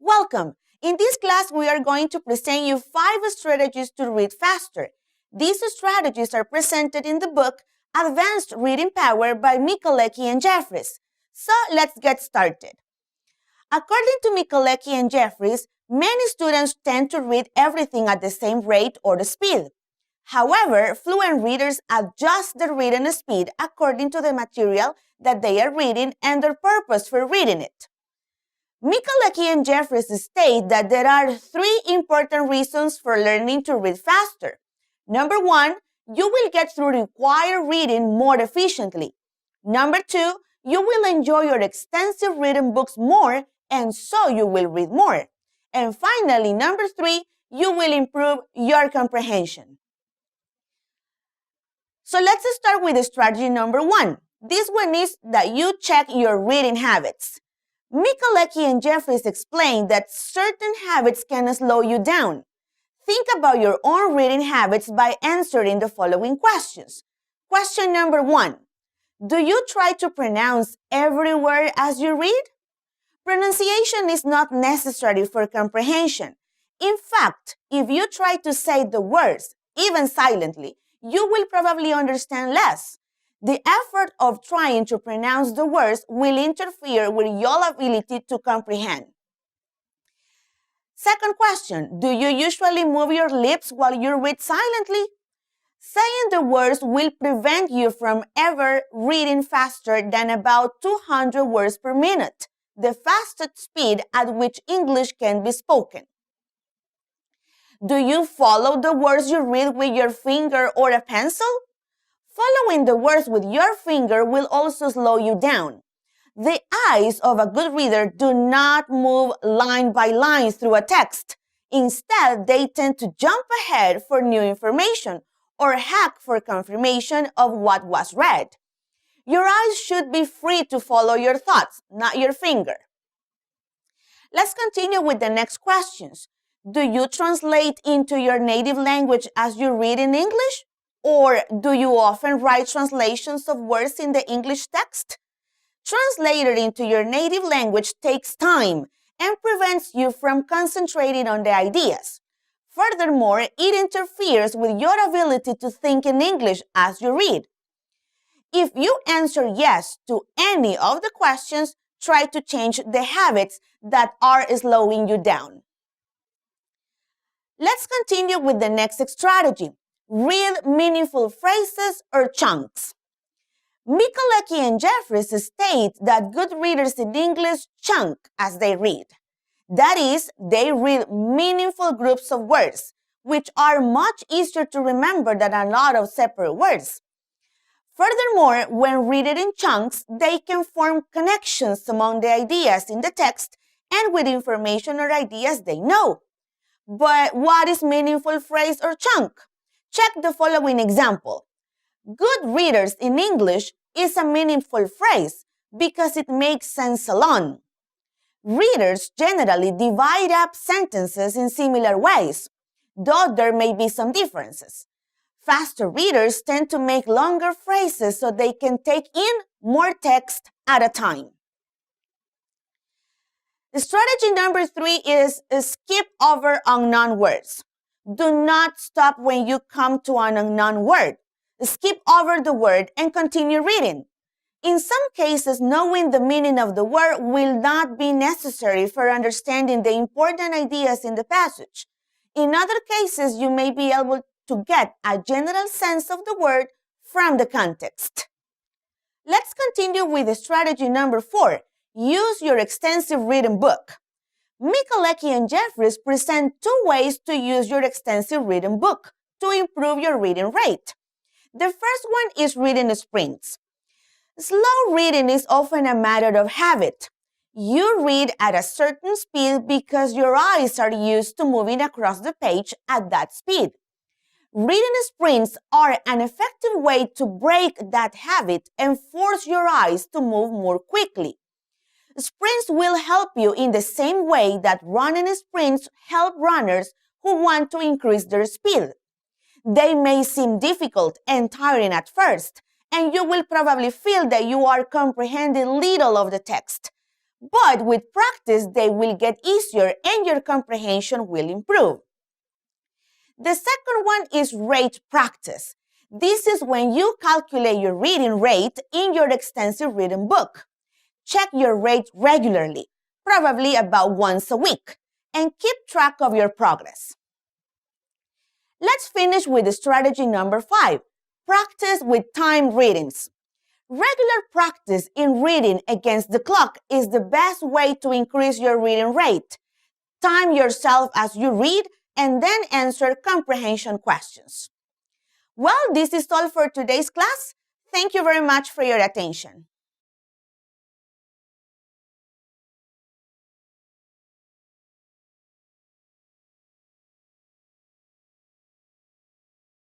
Welcome! In this class, we are going to present you 5 strategies to read faster. These strategies are presented in the book Advanced Reading Power by Michalecky and Jeffries. So let's get started. According to Michalecky and Jeffries, many students tend to read everything at the same rate or speed. However, fluent readers adjust their reading speed according to the material that they are reading and their purpose for reading it. Michalecky and Jeffries state that there are 3 important reasons for learning to read faster. Number 1, you will get through required reading more efficiently. Number 2, you will enjoy your extensive reading books more, and so you will read more. And finally, number 3, you will improve your comprehension. So let's start with strategy number 1. This one is that you check your reading habits. Michalecky and Jeffries explain that certain habits can slow you down. Think about your own reading habits by answering the following questions. Question number 1. Do you try to pronounce every word as you read? Pronunciation is not necessary for comprehension. In fact, if you try to say the words, even silently, you will probably understand less. The effort of trying to pronounce the words will interfere with your ability to comprehend. Second question, do you usually move your lips while you read silently? Saying the words will prevent you from ever reading faster than about 200 words per minute, the fastest speed at which English can be spoken. Do you follow the words you read with your finger or a pencil? Following the words with your finger will also slow you down. The eyes of a good reader do not move line by line through a text. Instead, they tend to jump ahead for new information or hack for confirmation of what was read. Your eyes should be free to follow your thoughts, not your finger. Let's continue with the next questions. Do you translate into your native language as you read in English? Or do you often write translations of words in the English text? Translating into your native language takes time and prevents you from concentrating on the ideas. Furthermore, it interferes with your ability to think in English as you read. If you answer yes to any of the questions, try to change the habits that are slowing you down. Let's continue with the next strategy. Read meaningful phrases or chunks. Michalecky and Jeffries state that good readers in English chunk as they read. That is, they read meaningful groups of words, which are much easier to remember than a lot of separate words. Furthermore, when reading in chunks, they can form connections among the ideas in the text and with information or ideas they know. But what is meaningful phrase or chunk? Check the following example. Good readers in English is a meaningful phrase because it makes sense alone. Readers generally divide up sentences in similar ways, though there may be some differences. Faster readers tend to make longer phrases so they can take in more text at a time. Strategy number 3 is skip over unknown words. Do not stop when you come to an unknown word. Skip over the word and continue reading. In some cases, knowing the meaning of the word will not be necessary for understanding the important ideas in the passage. In other cases, you may be able to get a general sense of the word from the context. Let's continue with strategy number 4. Use your extensive reading book. Michalecky and Jeffries present 2 ways to use your extensive reading book to improve your reading rate. The first one is reading sprints. Slow reading is often a matter of habit. You read at a certain speed because your eyes are used to moving across the page at that speed. Reading sprints are an effective way to break that habit and force your eyes to move more quickly. Sprints will help you in the same way that running sprints help runners who want to increase their speed. They may seem difficult and tiring at first, and you will probably feel that you are comprehending little of the text. But with practice, they will get easier and your comprehension will improve. The second one is rate practice. This is when you calculate your reading rate in your extensive reading book. Check your rate regularly, probably about once a week, and keep track of your progress. Let's finish with strategy number 5, practice with timed readings. Regular practice in reading against the clock is the best way to increase your reading rate. Time yourself as you read and then answer comprehension questions. Well, this is all for today's class. Thank you very much for your attention.